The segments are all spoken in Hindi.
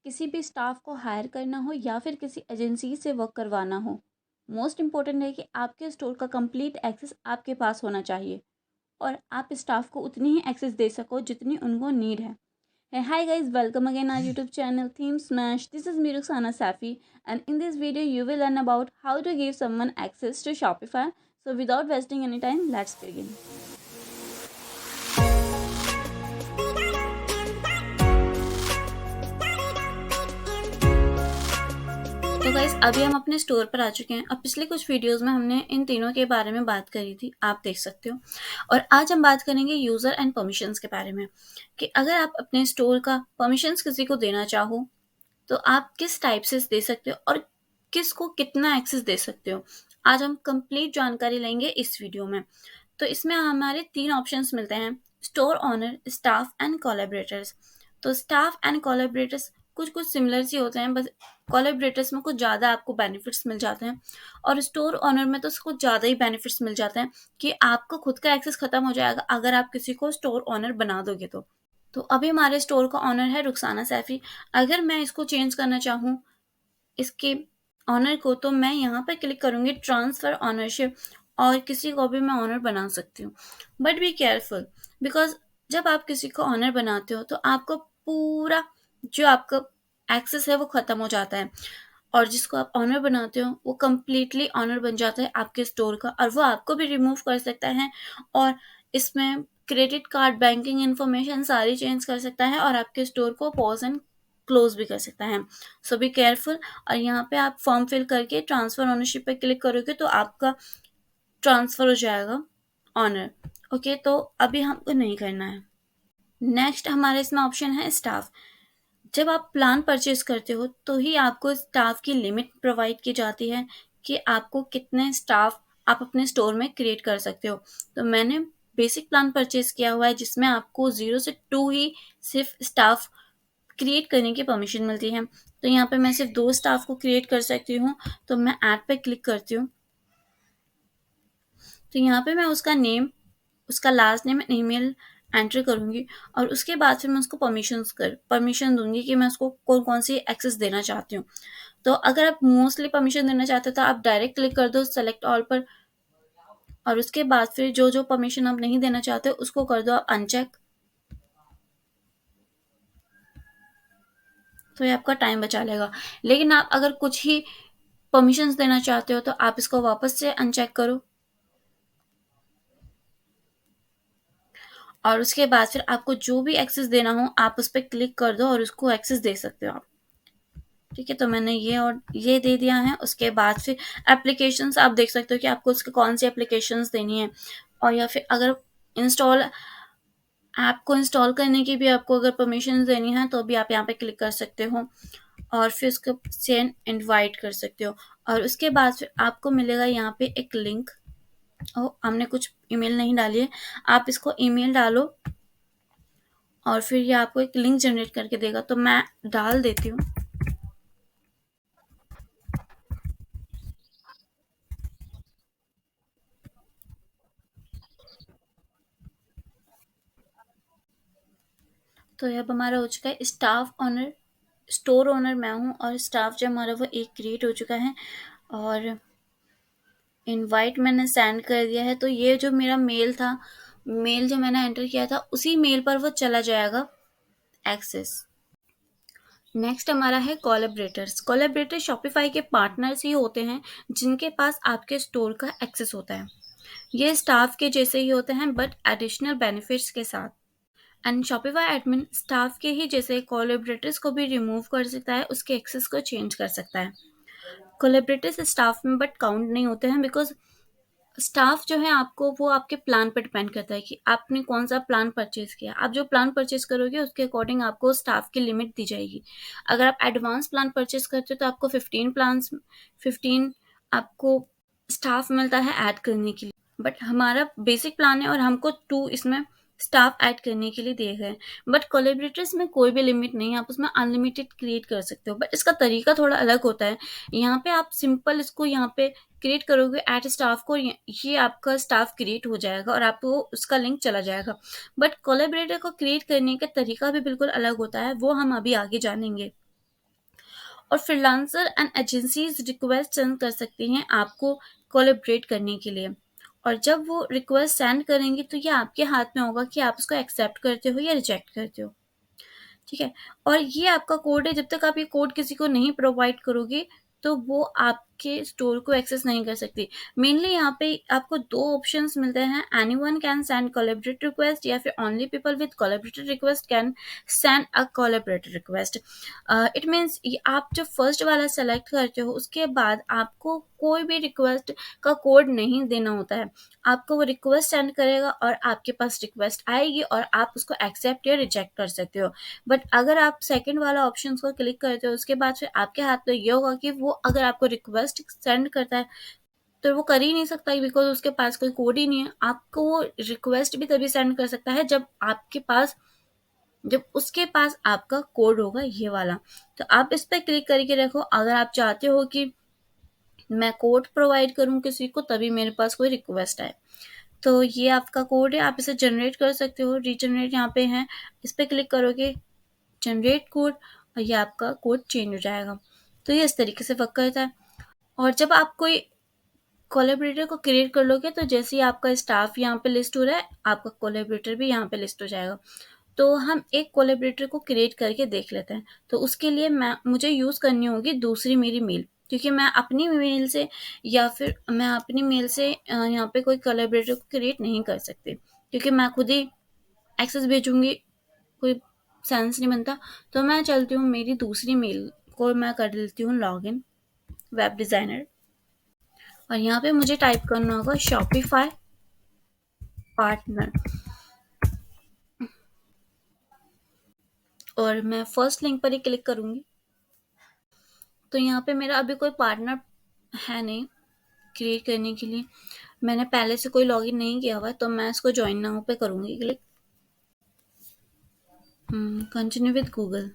किसी भी स्टाफ को हायर करना हो या फिर किसी एजेंसी से वर्क करवाना हो, मोस्ट इम्पोर्टेंट है कि आपके स्टोर का कंप्लीट एक्सेस आपके पास होना चाहिए और आप स्टाफ को उतनी ही एक्सेस दे सको जितनी उनको नीड है। Hi guys, welcome again our YouTube channel Theme Smash. This is me Ruxana Safi, and in this video you will learn about how to give someone access to Shopify. So without wasting any time, let's begin. तो गाइस अभी हम अपने स्टोर पर आ चुके हैं। अब पिछले कुछ वीडियोस में हमने इन तीनों के बारे में बात करी थी, आप देख सकते हो। और आज हम बात करेंगे यूज़र एंड परमिशंस के बारे में कि अगर आप अपने स्टोर का परमिशंस किसी को देना चाहो तो आप किस टाइप से दे सकते हो और किसको कितना एक्सेस दे सकते हो। आज हम कंप्लीट जानकारी लेंगे इस वीडियो में। तो इसमें हमारे 3 ऑप्शंस मिलते हैं, store owner, staff and collaborators. तो स्टाफ एंड कोलैबोरेटर्स कुछ सिमिलर सी होते हैं, बस कोलैबोरेटर्स में कुछ ज़्यादा आपको बेनिफिट्स मिल जाते हैं और स्टोर ओनर में तो कुछ ज़्यादा ही बेनिफिट्स मिल जाते हैं कि आपको खुद का एक्सेस ख़त्म हो जाएगा अगर आप किसी को स्टोर ओनर बना दोगे तो अभी हमारे स्टोर का ऑनर है रुखसाना सैफी। अगर मैं इसको चेंज करना चाहूँ इसके ऑनर को, तो मैं यहाँ पर क्लिक करूँगी ट्रांसफ़र ऑनरशिप और किसी को भी मैं ऑनर बना सकती हूँ। बट बी केयरफुल, बिकॉज जब आप किसी को ऑनर बनाते हो तो आपको पूरा जो आपका एक्सेस है वो ख़त्म हो जाता है और जिसको आप ऑनर बनाते हो वो कम्प्लीटली ऑनर बन जाता है आपके स्टोर का और वो आपको भी रिमूव कर सकता है और इसमें क्रेडिट कार्ड, बैंकिंग इन्फॉर्मेशन सारी चेंज कर सकता है और आपके स्टोर को पॉज एंड क्लोज भी कर सकता है। सो बी केयरफुल। और यहाँ पे आप फॉर्म फिल करके ट्रांसफ़र ओनरशिप पे क्लिक करोगे तो आपका ट्रांसफ़र हो जाएगा ऑनर। ओके, तो अभी हमको नहीं करना है। नेक्स्ट हमारे इसमें ऑप्शन है स्टाफ। जब आप प्लान परचेज करते हो तो ही आपको स्टाफ की लिमिट प्रोवाइड की जाती है कि आपको कितने स्टाफ आप अपने स्टोर में क्रिएट कर सकते हो। तो मैंने बेसिक प्लान परचेज किया हुआ है जिसमें आपको 0 से 2 ही सिर्फ स्टाफ क्रिएट करने की परमिशन मिलती है। तो यहाँ पे मैं सिर्फ 2 स्टाफ को क्रिएट कर सकती हूँ। तो मैं ऐड पे क्लिक करती हूँ। तो यहाँ पे मैं उसका नेम, उसका लास्ट नेम, ईमेल एंटर करूँगी और उसके बाद फिर मैं उसको परमिशन दूंगी कि मैं उसको कौन कौन सी एक्सेस देना चाहती हूँ। तो अगर आप मोस्टली परमिशन देना चाहते हो तो आप डायरेक्ट क्लिक कर दो सेलेक्ट ऑल पर और उसके बाद फिर जो जो परमिशन आप नहीं देना चाहते उसको कर दो आप अनचेक। तो ये आपका टाइम बचा लेगा। लेकिन आप अगर कुछ ही परमिशंस देना चाहते हो तो आप इसको वापस से अनचेक करो और उसके बाद फिर आपको जो भी एक्सेस देना हो आप उस पर क्लिक कर दो और उसको एक्सेस दे सकते हो आप। ठीक है, तो मैंने ये और ये दे दिया है। उसके बाद फिर एप्लीकेशंस आप देख सकते हो कि आपको उसके कौन सी एप्लीकेशंस देनी है और या फिर अगर इंस्टॉल ऐप को इंस्टॉल करने की भी आपको अगर परमिशन देनी है तो भी आप यहाँ पे क्लिक कर सकते हो और फिर उसको सेंड इनवाइट कर सकते हो और उसके बाद फिर आपको मिलेगा यहाँ पे एक लिंक। हमने कुछ ईमेल नहीं डाली है, आप इसको ईमेल डालो और फिर ये आपको एक लिंक जनरेट करके देगा। तो मैं डाल देती हूँ। तो ये अब हमारा हो चुका है स्टाफ ऑनर। स्टोर ओनर मैं हूँ और स्टाफ जो हमारा वो एक क्रिएट हो चुका है और इनवाइट मैंने सेंड कर दिया है। तो ये जो मेरा मेल जो मैंने एंटर किया था उसी मेल पर वो चला जाएगा एक्सेस। नेक्स्ट हमारा है कोलैबोरेटर्स। कोलैबोरेटर शॉपिफाई के पार्टनर्स ही होते हैं जिनके पास आपके स्टोर का एक्सेस होता है। ये स्टाफ के जैसे ही होते हैं बट एडिशनल बेनिफिट्स के साथ। एंड शॉपिफाई एडमिन स्टाफ के ही जैसे कोलैबोरेटर्स को भी रिमूव कर सकता है, उसके एक्सेस को चेंज कर सकता है। कोलैबोरेटर्स स्टाफ में बट काउंट नहीं होते हैं बिकॉज स्टाफ जो है आपको वो आपके प्लान पर डिपेंड करता है कि आपने कौन सा प्लान परचेज किया। आप जो प्लान परचेज करोगे उसके अकॉर्डिंग आपको स्टाफ की लिमिट दी जाएगी। अगर आप एडवांस प्लान परचेज करते हो तो आपको 15 आपको स्टाफ मिलता है ऐड करने के लिए। बट हमारा बेसिक प्लान है और हमको 2 इसमें स्टाफ ऐड करने के लिए दिए गए। बट कोलैबोरेटर्स में कोई भी लिमिट नहीं है, आप उसमें अनलिमिटेड क्रिएट कर सकते हो। बट इसका तरीका थोड़ा अलग होता है। यहाँ पे आप सिंपल इसको यहाँ पे क्रिएट करोगे ऐड स्टाफ को, ये आपका स्टाफ क्रिएट हो जाएगा और आपको उसका लिंक चला जाएगा। बट कोलैबोरेटर को क्रिएट करने का तरीका भी बिल्कुल अलग होता है, वो हम अभी आगे जानेंगे। और freelancer and agencies request send कर सकती हैं आपको कोलैबोरेट करने के लिए। और जब वो रिक्वेस्ट सेंड करेंगी तो ये आपके हाथ में होगा कि आप उसको एक्सेप्ट करते हो या रिजेक्ट करते हो। ठीक है? और ये आपका कोड है, जब तक आप ये कोड किसी को नहीं प्रोवाइड करोगे तो वो आपके स्टोर को एक्सेस नहीं कर सकती। मेनली यहाँ पे आपको 2 ऑप्शंस मिलते हैं, anyone can send collaborate request या फिर only people with collaborated request can send a collaborated request. It means आप जो फर्स्ट वाला सेलेक्ट करते हो उसके बाद आपको कोई भी रिक्वेस्ट का कोड नहीं देना होता है। आपको वो रिक्वेस्ट सेंड करेगा और आपके पास रिक्वेस्ट आएगी और आप उसको एक्सेप्ट या रिजेक्ट कर सकते हो। बट अगर आप सेकंड वाला ऑप्शन को क्लिक करते हो उसके बाद फिर आपके हाथ में ये होगा कि वो अगर आपको रिक्वेस्ट सेंड करता है तो वो कर ही नहीं सकता, बिकॉज उसके पास कोई कोड ही नहीं है। आपको वो रिक्वेस्ट भी तभी सेंड कर सकता है जब उसके पास आपका कोड होगा ये वाला। तो आप इस पर क्लिक करके रखो, अगर आप चाहते हो कि मैं कोड प्रोवाइड करूँ किसी को तभी मेरे पास कोई रिक्वेस्ट आए। तो ये आपका कोड है, आप इसे जनरेट कर सकते हो। रीजनरेट यहाँ पे है, इस पर क्लिक करोगे, जनरेट कोड, और ये आपका कोड चेंज हो जाएगा। तो ये इस तरीके से वर्क करता है। और जब आप कोई कोलैबोरेटर को क्रिएट कर लोगे तो जैसे ही आपका स्टाफ यहाँ पे लिस्ट हो रहा है आपका कोलैबोरेटर भी यहाँ पे लिस्ट हो जाएगा। तो हम एक कोलैबोरेटर को क्रिएट करके देख लेते हैं। तो उसके लिए मुझे यूज़ करनी होगी दूसरी मेरी मेल, क्योंकि मैं अपनी मेल से यहाँ पे कोई कोलैबोरेटर को क्रिएट नहीं कर सकती, क्योंकि मैं खुद ही एक्सेस भेजूंगी, कोई सेंस नहीं बनता। तो मैं चलती हूँ मेरी दूसरी मेल को मैं कर लेती हूँ लॉगिन, वेब डिज़ाइनर। और यहाँ पे मुझे टाइप करना होगा शॉपिफाई पार्टनर, और मैं फर्स्ट लिंक पर ही क्लिक करूँगी। तो यहाँ पे मेरा अभी कोई पार्टनर है नहीं क्रिएट करने के लिए, मैंने पहले से कोई लॉगिन नहीं किया हुआ है, तो मैं इसको ज्वाइन नाउ पे करूँगी क्लिक। Continue with Google.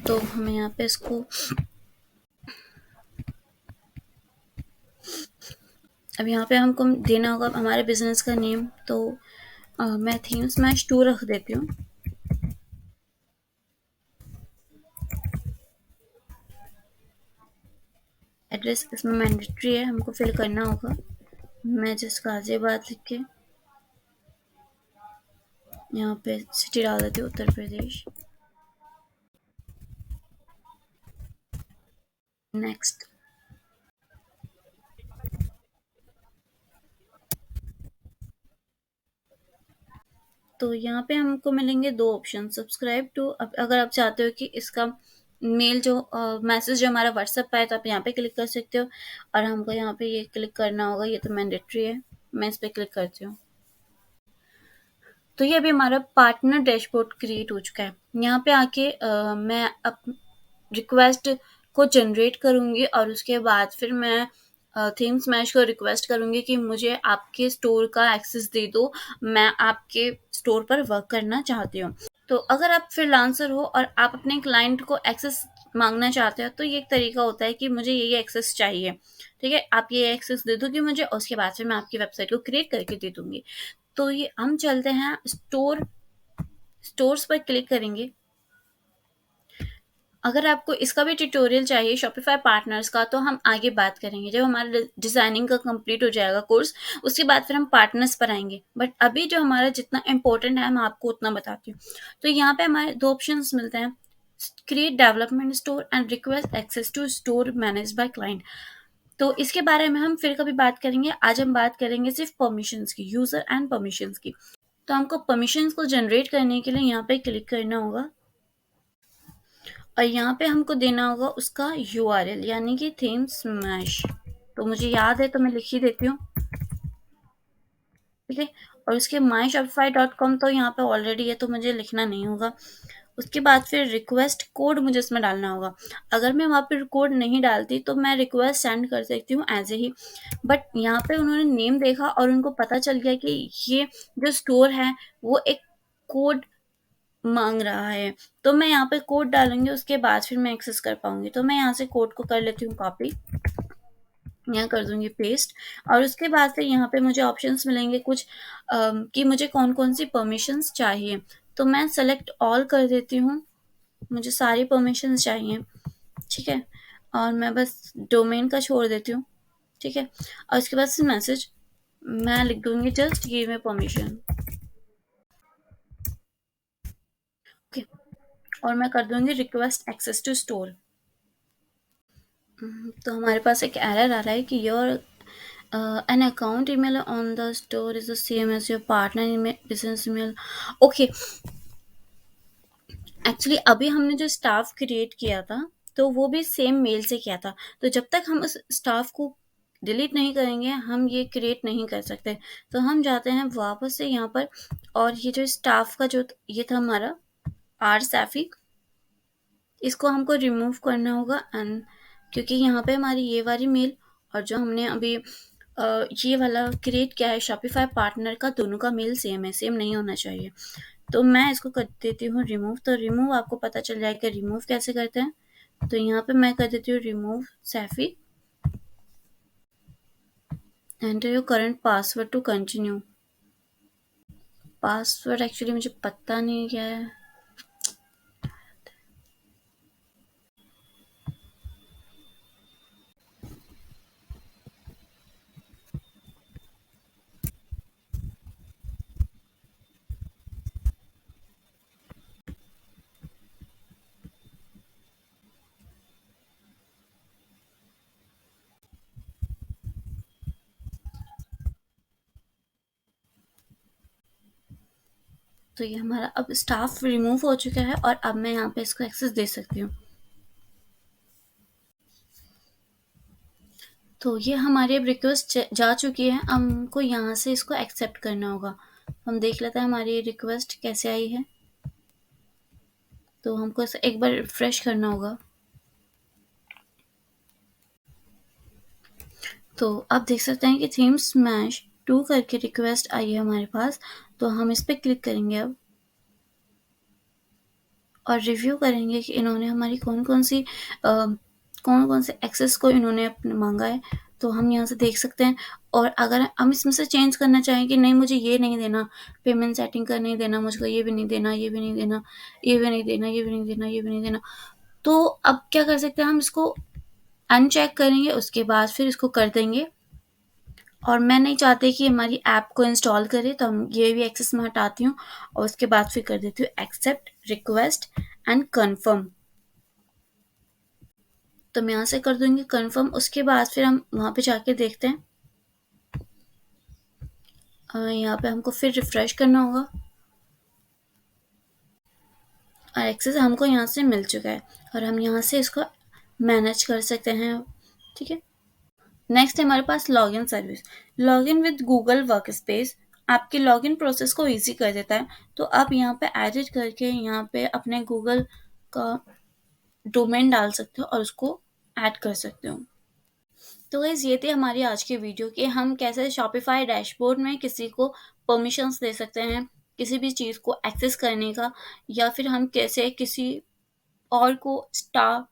तो हमें यहाँ पे इसको अब यहाँ पे हमको देना होगा हमारे बिजनेस का नेम। तो मैं थीम स्मैश 2 रख देती हूँ। एड्रेस इसमें मैंडेटरी है, हमको फिल करना होगा। मैं जिस गाजियाबाद लिख के यहाँ पे सिटी डाल देती हूँ उत्तर प्रदेश। नेक्स्ट। तो यहाँ पे हमको मिलेंगे 2 ऑप्शन, सब्सक्राइब टू। अब अगर आप चाहते हो कि इसका मेल जो मैसेज जो हमारा व्हाट्सएप पे है तो आप यहाँ पे क्लिक कर सकते हो, और हमको यहाँ पे ये क्लिक करना होगा, ये तो मैंडेटरी है। मैं इस पर क्लिक करती हूँ। तो ये अभी हमारा पार्टनर डैशबोर्ड क्रिएट हो चुका है। यहाँ पे आके मैं अब रिक्वेस्ट को जनरेट करूँगी और उसके बाद फिर मैं थीम स्मैश को रिक्वेस्ट करूँगी कि मुझे आपके स्टोर का एक्सेस दे दो, मैं आपके स्टोर पर वर्क करना चाहती हूँ। तो अगर आप फ्रीलांसर हो और आप अपने क्लाइंट को एक्सेस मांगना चाहते हो तो ये एक तरीका होता है कि मुझे ये एक्सेस चाहिए, ठीक है, आप ये एक्सेस दे दोगे मुझे, और उसके बाद फिर मैं आपकी वेबसाइट को क्रिएट करके दे दूँगी। तो ये हम चलते हैं स्टोर्स पर क्लिक करेंगे। अगर आपको इसका भी ट्यूटोरियल चाहिए शॉपिफाई पार्टनर्स का तो हम आगे बात करेंगे, जब हमारा डिज़ाइनिंग का कंप्लीट हो जाएगा कोर्स, उसके बाद फिर हम पार्टनर्स पर आएंगे। बट अभी जो हमारा जितना इम्पोर्टेंट है मैं आपको उतना बताती हूँ। तो यहाँ पे हमारे 2 ऑप्शंस मिलते हैं, create development store and request access to store manage by client. तो इसके बारे में हम फिर कभी बात करेंगे, आज हम बात करेंगे सिर्फ परमिशंस की, यूज़र एंड परमिशंस की। तो हमको परमिशंस को जनरेट करने के लिए यहाँ पे क्लिक करना होगा, और यहाँ पे हमको देना होगा उसका यूआरएल, यानी कि थीम स्मैश। तो मुझे याद है तो मैं लिख ही देती हूँ, ठीक है। और उसके myshopify.com तो यहाँ पे ऑलरेडी है तो मुझे लिखना नहीं होगा। उसके बाद फिर रिक्वेस्ट कोड मुझे इसमें डालना होगा। अगर मैं वहाँ पे कोड नहीं डालती तो मैं रिक्वेस्ट सेंड कर सकती हूँ एज ए ही, बट यहाँ पे उन्होंने नेम देखा और उनको पता चल गया कि ये जो स्टोर है वो एक कोड मांग रहा है, तो मैं यहाँ पे कोड डालूंगी, उसके बाद फिर मैं एक्सेस कर पाऊंगी। तो मैं यहाँ से कोड को कर लेती हूँ कॉपी। यहाँ कर दूँगी पेस्ट और उसके बाद फिर यहाँ पे मुझे ऑप्शंस मिलेंगे कुछ कि मुझे कौन-कौन सी परमिशंस चाहिए। तो मैं सेलेक्ट ऑल कर देती हूँ, मुझे सारी परमिशंस चाहिए, ठीक है? और मैं बस डोमेन का छोड़ देती हूँ, ठीक है? और उसके बाद से मैसेज मैं लिख दूँगी just give me permission, okay? और मैं कर दूँगी रिक्वेस्ट एक्सेस टू स्टोर। तो हमारे पास एक एरर आ रहा है कि your an account email on the store is the same as your partner email business email. Okay, actually अभी हमने जो स्टाफ क्रिएट किया था तो वो भी सेम मेल से किया था, तो जब तक हम उस स्टाफ को डिलीट नहीं करेंगे हम ये क्रिएट नहीं कर सकते। तो हम जाते हैं वापस से यहाँ पर और ये जो स्टाफ का जो ये था हमारा आर सैफी, इसको हमको रिमूव करना होगा एंड क्योंकि यहाँ पे हमारी ये वाली मेल और जो हमने अभी ये वाला क्रिएट किया है शॉपिफाई पार्टनर का, दोनों का मेल सेम है, सेम नहीं होना चाहिए। तो मैं इसको कर देती हूँ रिमूव। तो रिमूव आपको पता चल जाएगा रिमूव कैसे करते हैं। तो यहाँ पे मैं कर देती हूँ रिमूव सैफी, enter your current password to continue. Password actually मुझे पता नहीं क्या है। तो ये हमारा अब स्टाफ रिमूव हो चुका है और अब मैं यहाँ पे इसको एक्सेस दे सकती हूँ। तो ये हमारी अब रिक्वेस्ट जा चुकी है, हमको यहाँ से इसको एक्सेप्ट करना होगा। हम देख लेते हैं हमारी रिक्वेस्ट कैसे आई है। तो हमको इसे एक बार रिफ्रेश करना होगा। तो आप देख सकते हैं कि थीम स्मैश 2 करके रिक्वेस्ट आई है हमारे पास। तो हम इस पे क्लिक करेंगे अब और रिव्यू करेंगे कि इन्होंने हमारी कौन-कौन से एक्सेस को इन्होंने अपने माँगा है। तो हम यहाँ से देख सकते हैं और अगर हम इसमें से चेंज करना चाहें कि नहीं मुझे ये नहीं देना, पेमेंट सेटिंग का नहीं देना, मुझको ये भी नहीं देना, ये भी नहीं देना, ये भी नहीं देना, ये भी नहीं देना, ये भी नहीं देना। तो अब क्या कर सकते हैं हम इसको अनचेक करेंगे, उसके बाद फिर इसको कर देंगे। और मैं नहीं चाहती कि हमारी ऐप को इंस्टॉल करे, तो हम ये भी एक्सेस में हटाती हूँ और उसके बाद फिर कर देती हूँ एक्सेप्ट रिक्वेस्ट एंड कन्फर्म। तो मैं यहाँ से कर दूँगी कन्फर्म। उसके बाद फिर हम वहाँ पे जाके देखते हैं। यहाँ पे हमको फिर रिफ्रेश करना होगा और एक्सेस हमको यहाँ से मिल चुका है और हम यहाँ से इसको मैनेज कर सकते हैं, ठीक है। नेक्स्ट है हमारे पास login service. Login with Google Workspace आपके लॉगिन प्रोसेस को इजी कर देता है। तो आप यहाँ पे एडिट करके यहाँ पे अपने गूगल का डोमेन डाल सकते हो और उसको ऐड कर सकते हो। तो गाइस ये थी हमारी आज की वीडियो कि हम कैसे शॉपिफाई डैशबोर्ड में किसी को परमिशंस दे सकते हैं किसी भी चीज़ को एक्सेस करने का, या फिर हम कैसे किसी और को स्टाफ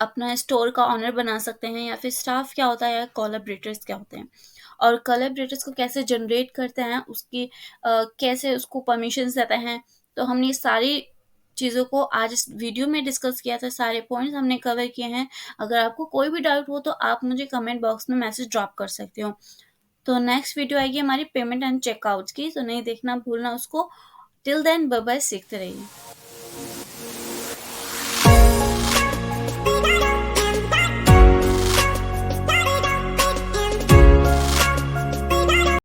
अपना स्टोर का ऑनर बना सकते हैं, या फिर स्टाफ क्या होता है या कोलैबोरेटर्स क्या होते हैं और कोलैबोरेटर्स को कैसे जनरेट करते हैं, उसकी कैसे उसको परमिशंस देते हैं। तो हमने ये सारी चीज़ों को आज इस वीडियो में डिस्कस किया था, सारे पॉइंट्स हमने कवर किए हैं। अगर आपको कोई भी डाउट हो तो आप मुझे कमेंट बॉक्स में मैसेज ड्रॉप कर सकते हो। तो नेक्स्ट वीडियो आएगी हमारी पेमेंट एंड चेकआउट्स की, तो नहीं देखना भूलना उसको। टिल देन बाय बाय, सीखते रहिए।